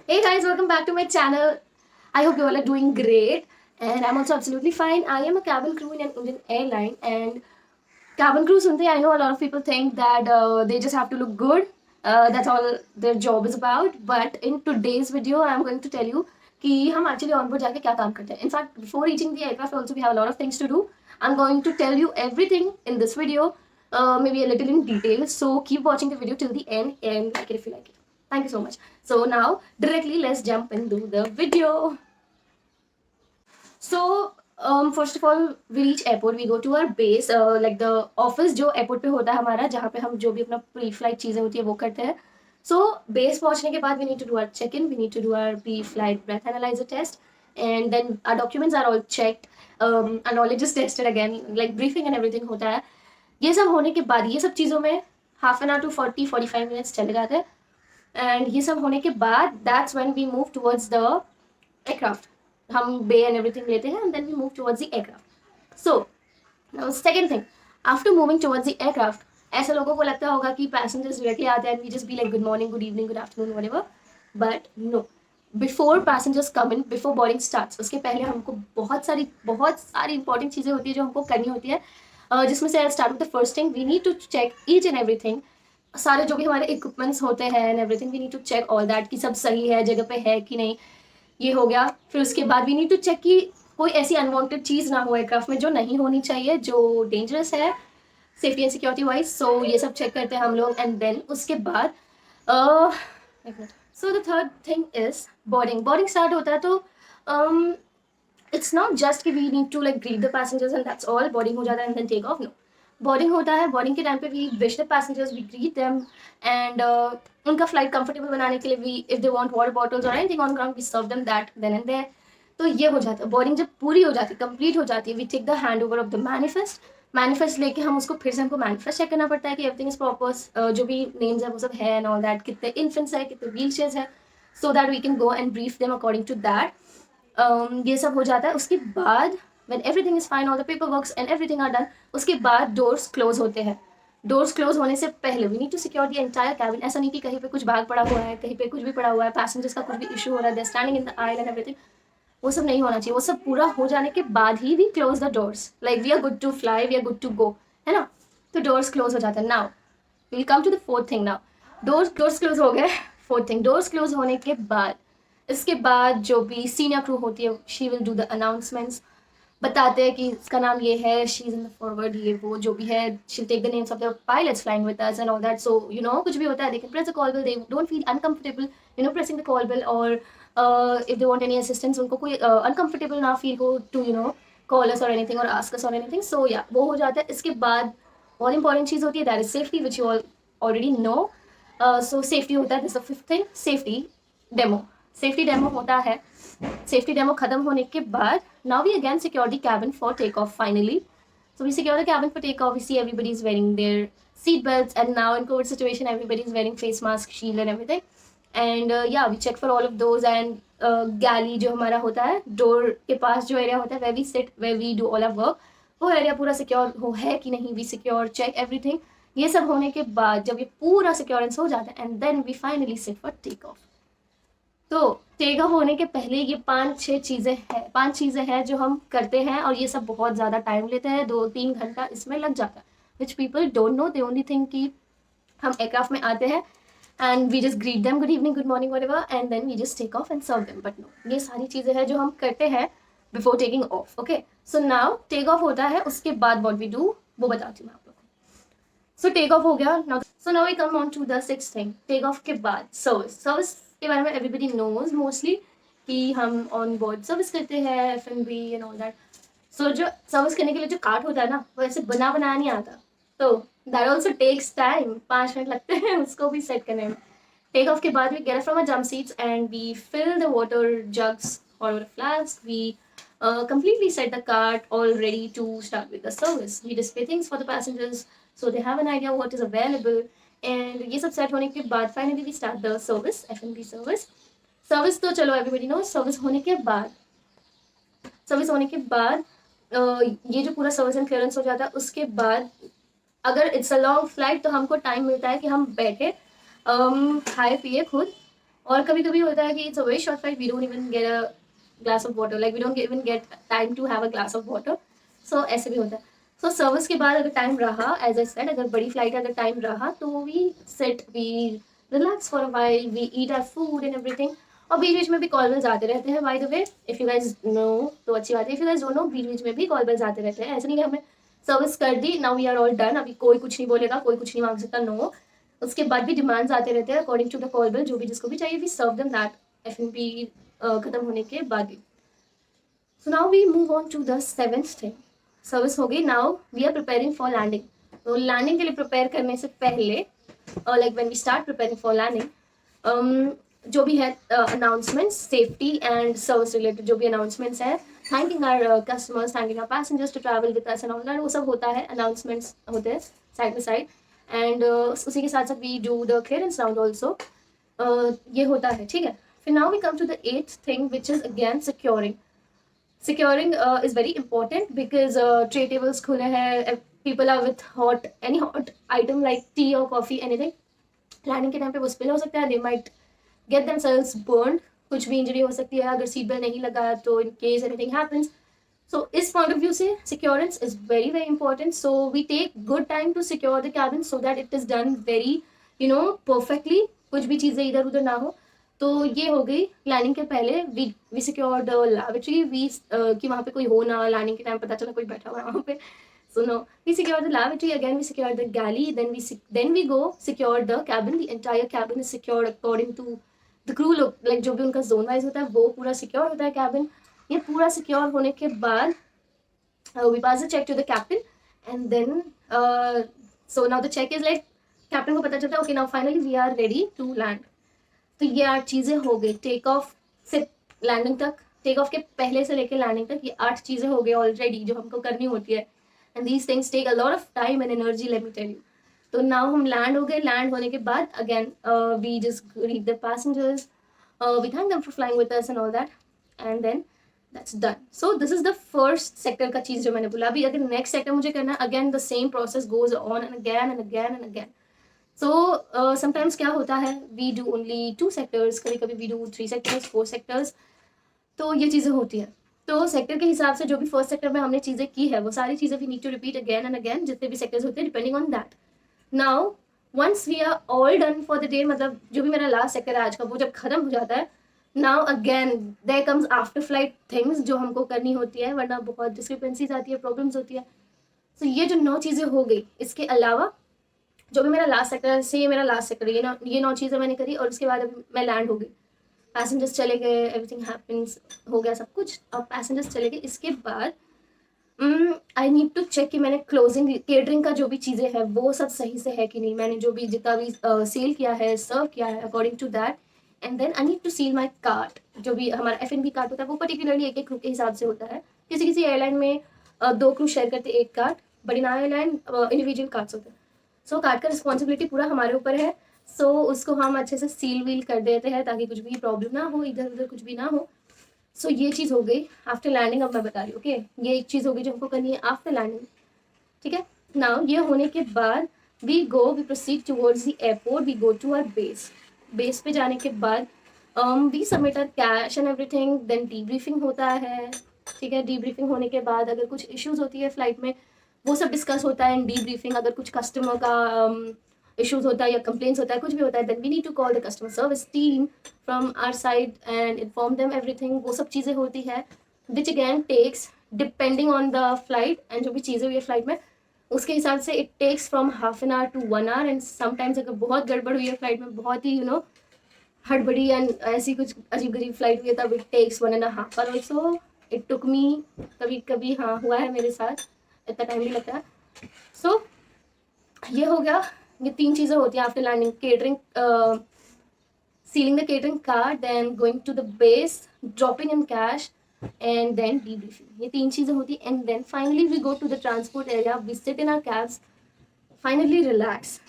Hey guys, welcome back to my channel. I hope you all are doing great, and I'm also absolutely fine. I am a cabin crew in an Indian airline, and cabin crew sunte I know a lot of people think that they just have to look good. That's all their job is about. But in today's video, I'm going to tell you कि हम actually on board जाके क्या काम करते हैं. In fact, before reaching the aircraft, also we have a lot of things to do. I'm going to tell you everything in this video, maybe a little in detail. So keep watching the video till the end and like it if you like it. Thank you so much. So now directly let's jump into the video. So first of all we reach airport, we go to our base, like the office जो airport पे होता है हमारा, जहाँ पे हम जो भी अपना प्री फ्लाइट चीज़ें होती है वो करते हैं. So base पहुँचने के बाद we need to do our check in, we need to do our pre flight breath analyzer test, and then our documents are all checked, our knowledge is tested again, like briefing and everything होता है. ये सब होने के बाद ये सब चीज़ों में half an hour to 40-45 minutes चले जाते हैं. एंड ये सब होने के बाद that's when we move towards the aircraft. हम बे एंड एवरीथिंग लेते हैं and then we move towards the aircraft. So second thing, after moving towards the aircraft, ऐसे लोगों को लगता होगा कि पैसेंजर्स डायरेक्टली आते हैं and we just be like good morning, good evening, good afternoon, whatever. But no, before passengers come in, before boarding starts, उसके पहले हमको बहुत सारी इंपॉर्टेंट चीज़ें होती है जो हमको करनी होती है, जिसमें से start with the first thing, we need to check each and everything. सारे जो भी हमारे इक्विपमेंट्स होते हैं and everything, we need to check all that कि सब सही है, जगह पे है कि नहीं. ये हो गया. फिर उसके बाद वी नीड टू चेक कि कोई ऐसी अनवांटेड चीज़ ना हो एयरक्राफ्ट में जो नहीं होनी चाहिए, जो डेंजरस है सेफ्टी एंड सिक्योरिटी वाइज. सो ये सब चेक करते हैं हम लोग. एंड देन उसके बाद so the third thing is boarding start होता है. तो इट्स नॉट जस्ट कि we need to like greet the passengers and that's all, boarding हो जाता है and then take off. No, boarding होता है. बोर्डिंग के टाइम पे we wish the passengers, we greet them, and उनका फ्लाइट कंफर्टेबल बनाने के लिए we, if they want water bottles और anything on ground, we serve them that then and there. तो ये हो जाता है. बोर्डिंग जब पूरी हो जाती है, कंप्लीट हो जाती है, we take the hand over of the manifest. Manifest लेके हम उसको फिर से, हमको मैनिफेस्ट चेक करना पड़ता है कि एवरीथिंग इज प्रॉपर, जो भी नेम्स है वो सब है एंड ऑल दैट, कितने इन्फेंट्स है, कितने व्हील चेयर्स है, so that we can go and brief them according to that. ये सब हो जाता है. उसके बाद when everything is fine, all the paperworks and everything are done, उसके बाद डोर्स क्लोज होते हैं. डोर्स क्लोज होने से पहले we need to secure the entire cabin. ऐसा नहीं कि कहीं पे कुछ बैग पड़ा हुआ है, कहीं पे कुछ भी पड़ा हुआ है, पैसेंजर्स का कुछ भी इशू हो रहा है, they standing in the aisle and everything, वो सब नहीं होना चाहिए. वो सब पूरा हो जाने के बाद ही we close the doors, like we are good to fly, we are good to go, है ना. तो डोर्स क्लोज हो जाते हैं. Now will come to the fourth thing. Now doors close हो गए. फोर्थ थिंग, डोर्स क्लोज होने के बाद, इसके बाद जो भी सीनियर क्रू होती है, she will do the announcements. बताते हैं कि इसका नाम ये है, she is in the forward, ये वो जो भी है, she take the names of the pilots flying with us and all that. So you know, कुछ भी होता है, they can press the call bell, they don't feel uncomfortable you know pressing the call bell, और if they want any assistance, उनको कोई uncomfortable ना feel हो to you know call us or anything और आस्क अस और एनीथिंग. सो या वो हो जाता है. इसके बाद बहुत इंपॉर्टेंट चीज़ होती है, that is safety, which you all already know. So safety होता है. This the fifth thing, safety demo. Safety demo होता है. सेफ्टी डेमो खत्म होने के बाद, now we again secure the cabin for take off finally. So we secure the cabin for takeoff. We see everybody is wearing their seat belts, and now in COVID situation, everybody is wearing face mask, shield, and everything. And yeah, we check for all of those. And galley जो हमारा होता है, door के पास जो area होता है, where we sit, where we do all our work, वो area पूरा सिक्योर हो है कि नहीं, वी सिक्योर चेक एवरीथिंग. ये सब होने के बाद जब ये पूरा सिक्योरेंस हो जाता है, and then we finally sit for take off. तो टेक ऑफ होने के पहले ये 5 चीज़ें हैं जो हम करते हैं, और ये सब बहुत ज़्यादा टाइम लेते हैं. 2-3 घंटा इसमें लग जाता है, which people don't know. They only think कि हम एयरक्राफ्ट में आते हैं and we just greet them, good evening, good morning, whatever, and then we just take off and serve them. But no, ये सारी चीज़ें हैं जो हम करते हैं before taking off. Okay, so now take off होता है. उसके बाद व्हाट वी डू वो बताती हूँ मैं आप लोग को. सो टेक ऑफ हो गया. Now we come on to the sixth thing. Take off के बाद सर्विस के बारे में एवरीबडी नोज मोस्टली कि हम ऑन बोर्ड सर्विस करते हैं, F&B एंड ऑल दैट. सो जो सर्विस करने के लिए जो कार्ट होता है ना, वो ऐसे बनाया नहीं आता. तो that also takes time. 5 minute लगते हैं उसको भी सेट करने में. टेक ऑफ के बाद we get from a jump seats and we fill the water jugs और flask. We completely set the cart all ready to start with the service. We display things for the passengers so they have an idea what is available. And ये सब set होने के बाद finally we start the service, F&B service. Service तो चलो everybody know. Service होने के बाद ये जो पूरा सर्विस एंड क्लियरेंस हो जाता है, उसके बाद अगर इट्स अ लॉन्ग फ्लाइट तो हमको टाइम मिलता है कि हम बैठे खाए पिए खुद, और कभी कभी होता है कि it's a very short flight, we don't even get a glass of water, like we don't even get time to have a glass of water. So ऐसे भी होता है. सो सर्विस के बाद अगर टाइम रहा, एज आई सेड, अगर बड़ी फ्लाइट अगर टाइम रहा तो we sit, we relax for a while, we eat our food and everything. और बीच बीच में भी कॉल बेल्स आते रहते हैं. By the way, if you guys know तो अच्छी बात है, if you guys don't know, बीच बीच में भी कॉल बेल्स आते रहते हैं. ऐसा नहीं कि हमें सर्विस कर दी, now we are all done, अभी कोई कुछ नहीं बोलेगा, कोई कुछ नहीं मांग सकता, नो. उसके बाद भी डिमांड्स आते रहते हैं according to the call bell, जो भी जिसको भी चाहिए we serve them that F खत्म होने के बाद भी. So now we move on to the seventh thing. Service हो गई, now we are preparing for landing. तो लैंडिंग के लिए प्रिपेयर करने से पहले, like when we start preparing for landing, जो भी है announcements, safety and service related जो भी अनाउंसमेंट्स है, thanking our customers, thanking our passengers to travel with us and all that, वो सब होता है, अनाउंसमेंट्स होते हैं साइड बाई साइड. एंड उसी के साथ साथ we do the clearance round also. ये होता है, ठीक है. फिर now we come to the eighth thing which is again securing. Securing is very important because tray tables खुले हैं, people are with hot, any hot item like tea or coffee, anything. Landing के time पे वो spill हो सकता है, they might get themselves burned, कुछ भी इंजरी हो सकती है अगर सीट बेल्ट नहीं लगा तो, in case anything happens. So इस point of view से securance is very very important. So we take good time to secure the cabin so that it is done very, perfectly. कुछ भी चीज़ें इधर उधर ना हो. तो ये हो गई लैंडिंग के पहले. We secure the lavatory, we कि वहाँ पे कोई हो ना, लैंडिंग के टाइम पता चला कोई बैठा हुआ है वहाँ पे. So no, we secure the lavatory, again we secure the galley, then we go secure the cabin. The entire cabin is secured according to the crew look, like जो भी उनका zone wise होता है वो पूरा secure होता है cabin. ये पूरा secure होने के बाद we pass the check to the captain, and then so now the check is like captain को पता चलता है okay now finally we are ready to land. तो ये 8 चीज़ें हो गई टेक ऑफ से लैंडिंग तक. टेक ऑफ के पहले से लेकर लैंडिंग तक ये 8 चीज़ें हो गई ऑलरेडी जो हमको करनी होती है. And these things take a lot of time and energy, let me tell you. तो नाउ हम लैंड हो गए. लैंड होने के बाद again we just greet the passengers, we thank them for flying with us and all that, and then that's done. So this is the first sector का चीज़ जो मैंने बोला. अभी अगर नेक्स्ट सेक्टर मुझे करना है, again the same process goes on and again and again and again. So sometimes क्या होता है, वी डू ओनली 2 सेक्टर्स, कभी कभी वी डू 3 सेक्टर्स, 4 सेक्टर्स. तो ये चीज़ें होती हैं. तो सेक्टर के हिसाब से जो भी फर्स्ट सेक्टर में हमने चीज़ें की है वो सारी चीज़ें we need to repeat again and again, जितने भी सेक्टर्स होते हैं depending on that. Now once we are all done for the day, मतलब जो भी मेरा लास्ट सेक्टर है आज का वो जब खत्म हो जाता है, now again there comes after flight things जो हमको करनी होती है, वरना बहुत डिस्क्रिपेंसीज आती है, प्रॉब्लम्स होती है. सो ये जो 9 चीज़ें हो गई, इसके अलावा जो भी मेरा लास्ट सेक्टर है, से मेरा लास्ट सेक्टर है, ये 9 चीज़ें मैंने करी और उसके बाद अभी मैं लैंड हो गई. पैसेंजर्स चले गए, एवरीथिंग हैपन्स, हो गया सब कुछ. अब पैसेंजर्स चले गए, इसके बाद आई नीड टू चेक कि मैंने क्लोजिंग केटरिंग का जो भी चीज़ें हैं वो सब सही से है कि नहीं, मैंने जो भी जितना भी सेल किया है, सर्व किया है according to that. And then I need to seal my cart. जो भी हमारा F&B कार्ट होता है वो पर्टिकुलरली एक एक क्रू के हिसाब से होता है. किसी किसी एयरलाइन में 2 क्रू शेयर करते एक cart, but in airline individual cards होते हैं. सो कार्ड का रिस्पॉन्सिबिलिटी पूरा हमारे ऊपर है. सो उसको हम अच्छे से सील वील कर देते हैं ताकि कुछ भी प्रॉब्लम ना हो, इधर उधर कुछ भी ना हो. सो ये चीज़ हो गई आफ्टर लैंडिंग. अब मैं बता रही हूँ, ओके, ये एक चीज़ हो गई जो हमको करनी है आफ्टर लैंडिंग, ठीक है. नाउ ये होने के बाद we proceed towards the airport, we go to our base. Base पे जाने के बाद we submit our cash and everything, then debriefing होता है, ठीक है. डीब्रीफिंग होने के बाद अगर कुछ इश्यूज होती है फ्लाइट में वो सब डिस्कस होता है इन डीब्रीफिंग. अगर कुछ कस्टमर का इश्यूज होता है या कंप्लेंट्स होता है, कुछ भी होता है, then we need to call the customer service team from our side and inform them everything. वो सब चीज़ें होती है which again takes depending on the flight and जो भी चीज़ें हुई है फ्लाइट में उसके हिसाब से it takes from half an hour to 1 hour. And sometimes अगर बहुत गड़बड़ हुई है फ्लाइट में, बहुत ही हड़बड़ी एंड ऐसी कुछ अजीब गरीब फ्लाइट हुई है, तब it takes 1.5 hour also. It took me, कभी कभी हाँ हुआ है मेरे साथ, इतना टाइम भी लगता है. सो ये हो गया, ये 3 चीज़ें होती हैं after landing. Catering, sealing the catering card, then going to the base, dropping in cash and then debriefing. ये 3 चीज़ें होती हैं. And then finally we go to the transport area, we sit in our cabs, finally relax.